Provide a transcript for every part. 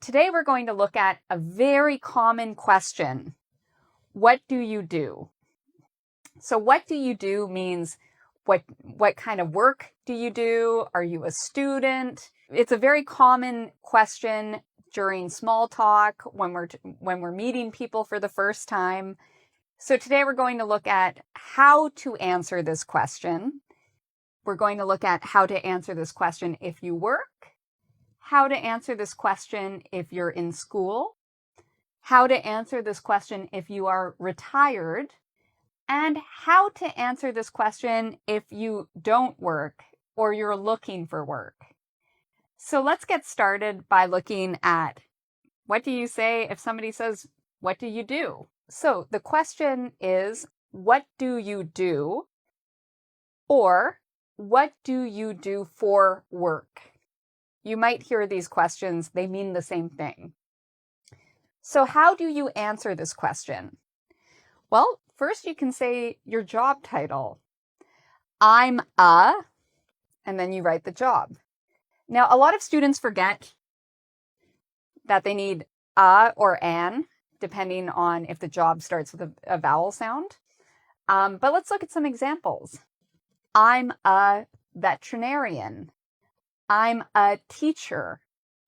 Today we're going to look at a very common question. What do you do? So what do you do means what kind of work do you do? Are you a student? It's a very common question during small talk when we're meeting people for the first time. So today we're going to look at how to answer this question. We're going to look at how to answer this question if you work, how to answer this question if you're in school, how to answer this question if you are retired, and how to answer this question if you don't work or you're looking for work. So let's get started by looking at what do you say if somebody says, what do you do? So the question is, what do you do? Or what do you do for work? You might hear these questions, they mean the same thing. So how do you answer this question? Well, first you can say your job title. I'm a, and then you write the job. Now, a lot of students forget that they need a or an, depending on if the job starts with a vowel sound. But let's look at some examples. I'm a veterinarian. I'm a teacher.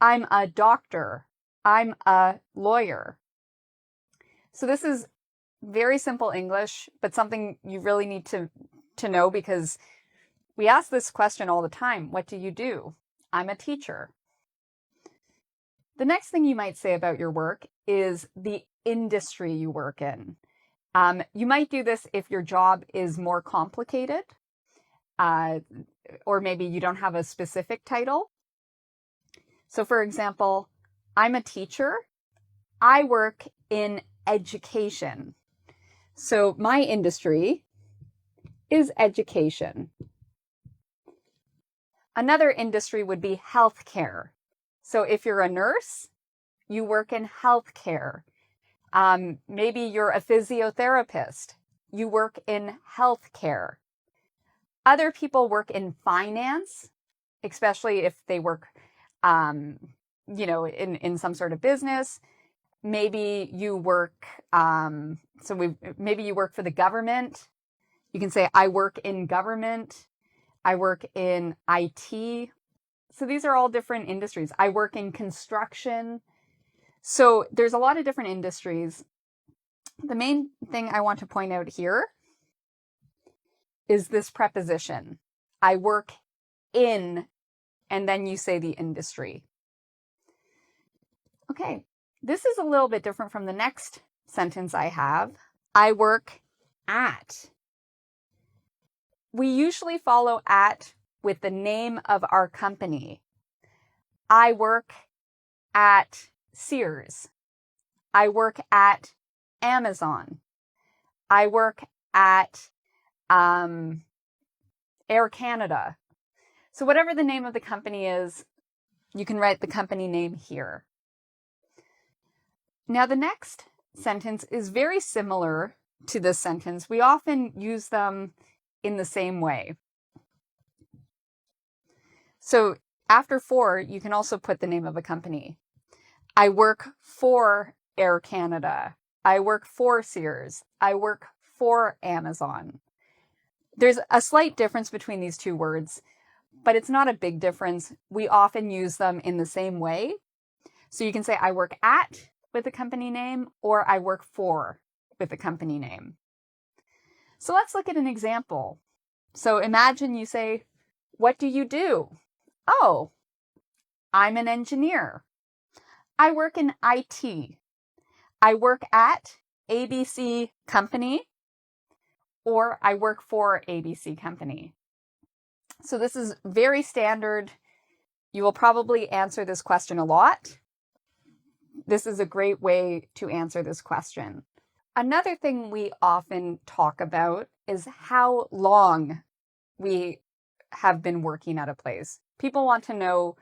I'm a doctor. I'm a lawyer. So this is very simple English, but something you really need to know because we ask this question all the time. What do you do? I'm a teacher. The next thing you might say about your work is the industry you work in. You might do this if your job is more complicated, or maybe you don't have a specific title. So for example, I'm a teacher. I work in education. So my industry is education. Another industry would be healthcare. So if you're a nurse, you work in healthcare. Maybe you're a physiotherapist. You work in healthcare. Other people work in finance, especially if they work, in some sort of business. Maybe you work, maybe you work for the government. You can say, I work in government. I work in IT. So these are all different industries. I work in construction. So there's a lot of different industries. The main thing I want to point out here is this preposition. I work in, and then you say the industry. Okay, this is a little bit different from the next sentence I have. I work at. We usually follow at with the name of our company. I work at Sears. I work at Amazon. I work at Air Canada. So whatever the name of the company is, you can write the company name here. Now the next sentence is very similar to this sentence. We often use them in the same way. So after for, you can also put the name of a company. I work for Air Canada. I work for Sears. I work for Amazon. There's a slight difference between these two words, but it's not a big difference. We often use them in the same way. So you can say I work at with the company name, or I work for with the company name. So let's look at an example. So imagine you say, what do you do? Oh, I'm an engineer. I work in IT. I work at ABC Company, or I work for ABC Company. So this is very standard. You will probably answer this question a lot. This is a great way to answer this question. Another thing we often talk about is how long we have been working at a place. People want to know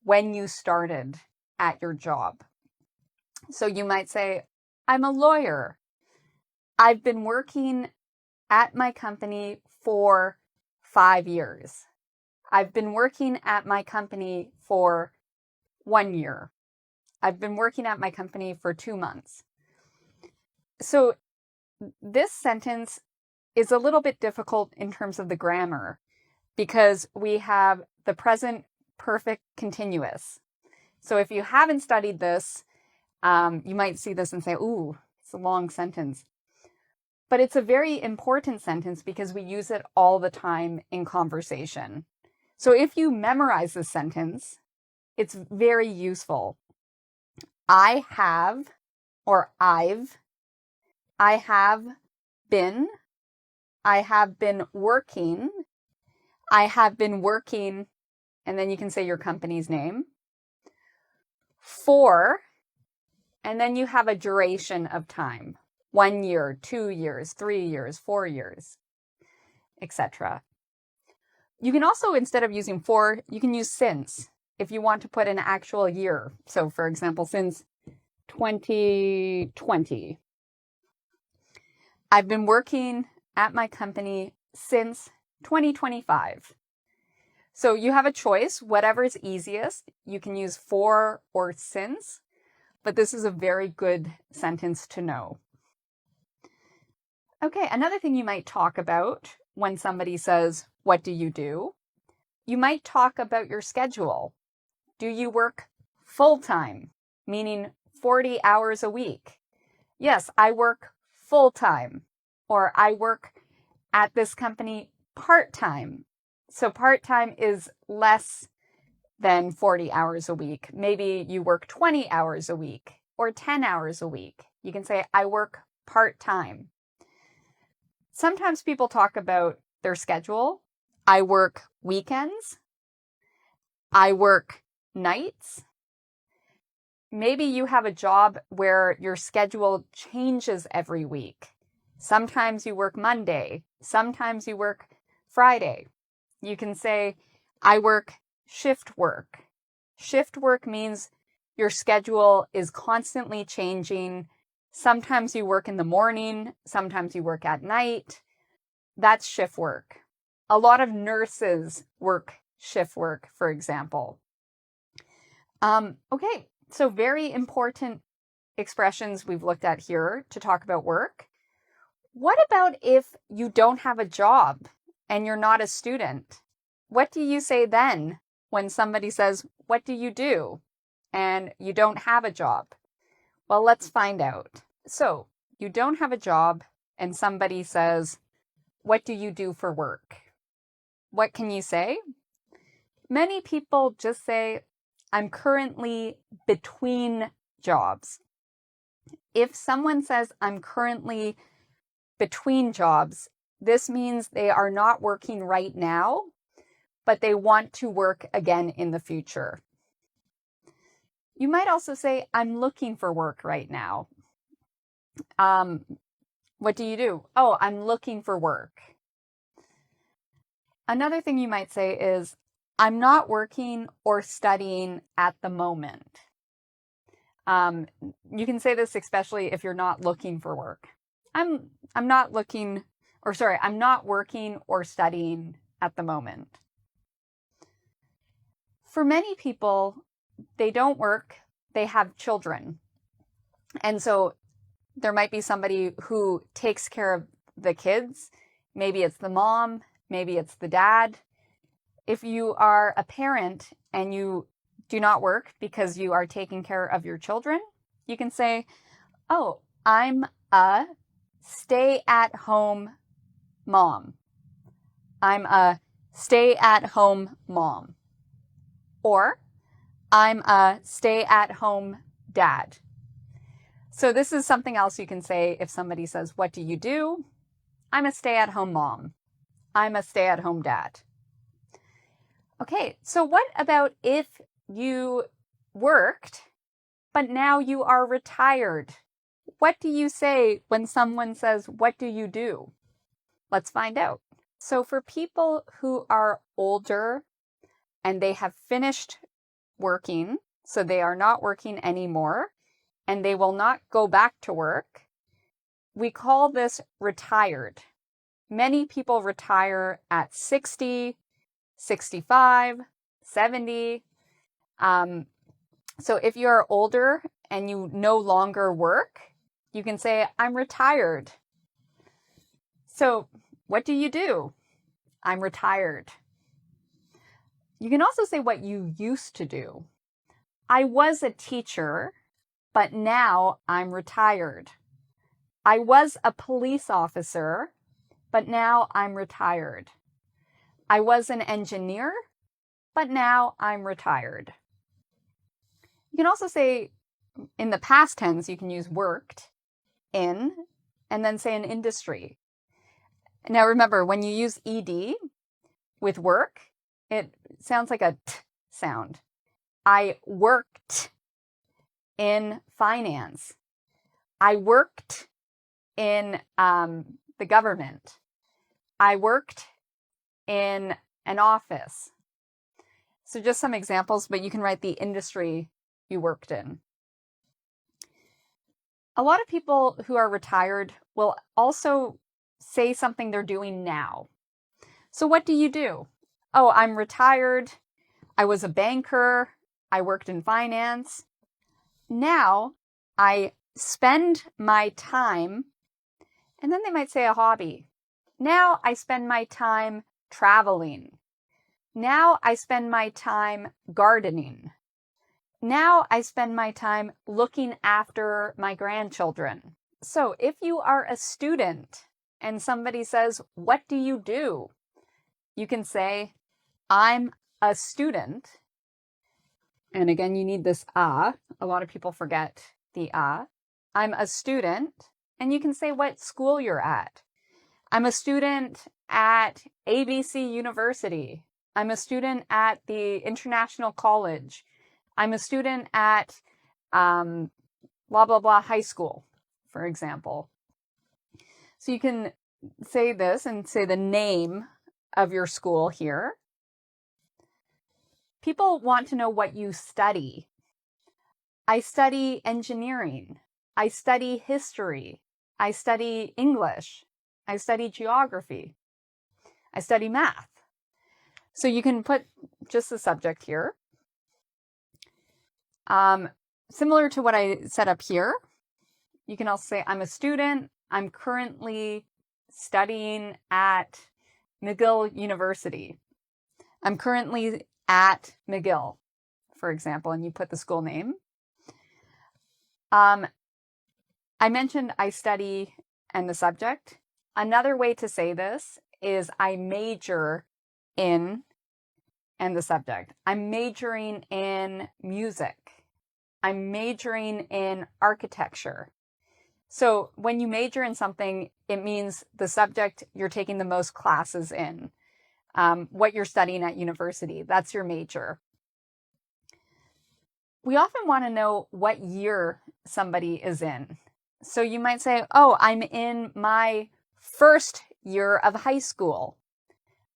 when you started at your job. So you might say, I'm a lawyer. I've been working at my company for 5 years. I've been working at my company for 1 year. I've been working at my company for 2 months. So this sentence is a little bit difficult in terms of the grammar because we have the present perfect continuous. So if you haven't studied this, you might see this and say, ooh, it's a long sentence. But it's a very important sentence because we use it all the time in conversation. So if you memorize this sentence, it's very useful. I have, or I have been working, and then you can say your company's name, for, and then you have a duration of time, 1 year, 2 years, 3 years, 4 years, etc. You can also, instead of using for, you can use since if you want to put an actual year. So for example, since 2020. I've been working at my company since 2025. So you have a choice, whatever is easiest. You can use for or since, but this is a very good sentence to know. Okay, another thing you might talk about when somebody says, what do you do? You might talk about your schedule. Do you work full-time, meaning 40 hours a week? Yes, I work full-time, or I work at this company part-time. So part-time is less than 40 hours a week. Maybe you work 20 hours a week or 10 hours a week. You can say, I work part-time. Sometimes people talk about their schedule. I work weekends. I work nights. Maybe you have a job where your schedule changes every week. Sometimes you work Monday. Sometimes you work Friday. You can say, I work shift work. Shift work means your schedule is constantly changing. Sometimes you work in the morning. Sometimes you work at night. That's shift work. A lot of nurses work shift work, for example. Okay, so very important expressions we've looked at here to talk about work. What about if you don't have a job and you're not a student? What do you say then when somebody says, what do you do? And you don't have a job? Well, let's find out. So you don't have a job and somebody says, what do you do for work? What can you say? Many people just say, I'm currently between jobs. If someone says, I'm currently between jobs, this means they are not working right now, but they want to work again in the future. You might also say, I'm looking for work right now. What do you do? Oh, I'm looking for work. Another thing you might say is, I'm not working or studying at the moment. You can say this especially if you're not looking for work. I'm not working or studying at the moment. For many people, they don't work, they have children. And so there might be somebody who takes care of the kids. Maybe it's the mom, maybe it's the dad. If you are a parent and you do not work because you are taking care of your children, you can say, oh, I'm a stay-at-home mom. I'm a stay-at-home mom. Or I'm a stay-at-home dad. So this is something else you can say if somebody says, what do you do? I'm a stay-at-home mom. I'm a stay-at-home dad. Okay, so what about if you worked, but now you are retired? What do you say when someone says, what do you do? Let's find out. So for people who are older and they have finished working, so they are not working anymore, and they will not go back to work, we call this retired. Many people retire at 60, 65, 70. So if you're older and you no longer work, you can say, I'm retired. So what do you do? I'm retired. You can also say what you used to do. I was a teacher, but now I'm retired. I was a police officer, but now I'm retired. I was an engineer, but now I'm retired. You can also say, in the past tense, you can use worked, in, and then say an industry. Now remember, when you use ed with work, it sounds like a t sound. I worked in finance. I worked in the government. I worked in an office. So just some examples, but you can write the industry you worked in. A lot of people who are retired will also say something they're doing now. So what do you do? Oh, I'm retired. I was a banker. I worked in finance. Now I spend my time, and then they might say a hobby. Now I spend my time traveling. Now I spend my time gardening. Now I spend my time looking after my grandchildren. So if you are a student and somebody says, what do you do? You can say, I'm a student. And again, you need this a. A lot of people forget the a. I'm a student. And you can say what school you're at. I'm a student at ABC University. I'm a student at the International College. I'm a student at blah, blah, blah high school, for example. So you can say this and say the name of your school here. People want to know what you study. I study engineering. I study history. I study English. I study geography. I study math. So you can put just the subject here. Similar to what I set up here, you can also say, I'm a student. I'm currently studying at McGill University. I'm currently at McGill, for example, and you put the school name. I mentioned I study and the subject. Another way to say this is I major in and the subject. I'm majoring in music. I'm majoring in architecture. So when you major in something, it means the subject you're taking the most classes in, what you're studying at university. That's your major. We often want to know what year somebody is in. So you might say, oh, I'm in my first year of high school.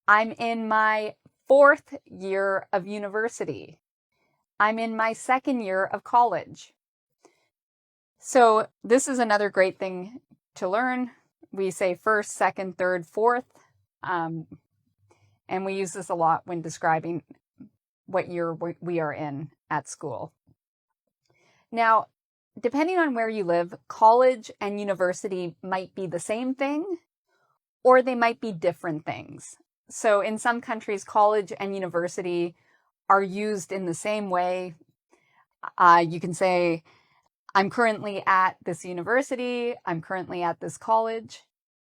I'm in my 4th year of university. I'm in my 2nd year of college. So this is another great thing to learn. We say 1st, 2nd, 3rd, 4th. And we use this a lot when describing what year we are in at school. Now, depending on where you live, college and university might be the same thing, or they might be different things. So in some countries, college and university are used in the same way. You can say, I'm currently at this university. I'm currently at this college.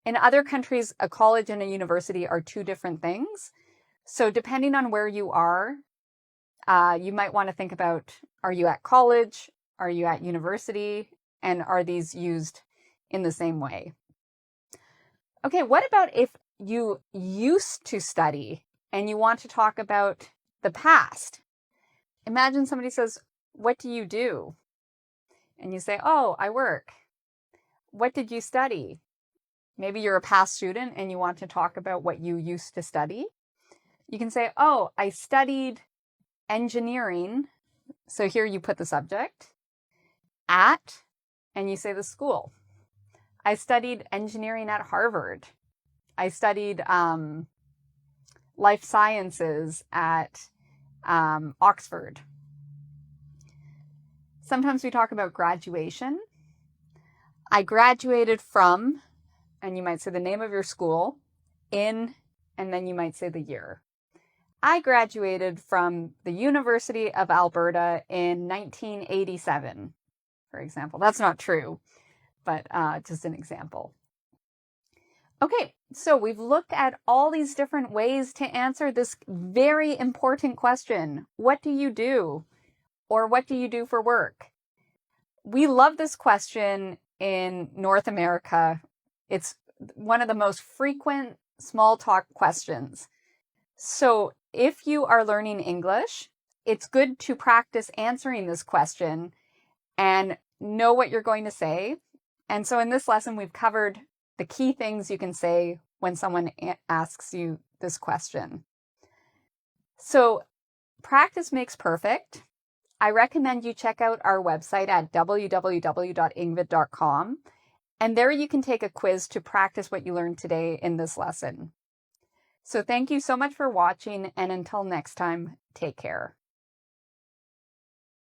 In other countries, a college and a university are two different things. So depending on where you are, you might want to think about, are you at college? Are you at university? And are these used in the same way? Okay, what about if you used to study and you want to talk about the past? Imagine somebody says, what do you do? And you say, oh, I work. What did you study? Maybe you're a past student and you want to talk about what you used to study. You can say, oh, I studied engineering. So here you put the subject at, and you say the school. I studied engineering at Harvard. I studied life sciences at Oxford. Sometimes we talk about graduation. I graduated from, and you might say the name of your school, in, and then you might say the year. I graduated from the University of Alberta in 1987, for example. That's not true, but just an example. Okay, so we've looked at all these different ways to answer this very important question. What do you do? Or what do you do for work? We love this question in North America. It's one of the most frequent small talk questions. So if you are learning English, it's good to practice answering this question and know what you're going to say. And so in this lesson, we've covered the key things you can say when someone asks you this question. So practice makes perfect. I recommend you check out our website at www.ingvid.com. And there you can take a quiz to practice what you learned today in this lesson. So thank you so much for watching, and until next time, take care.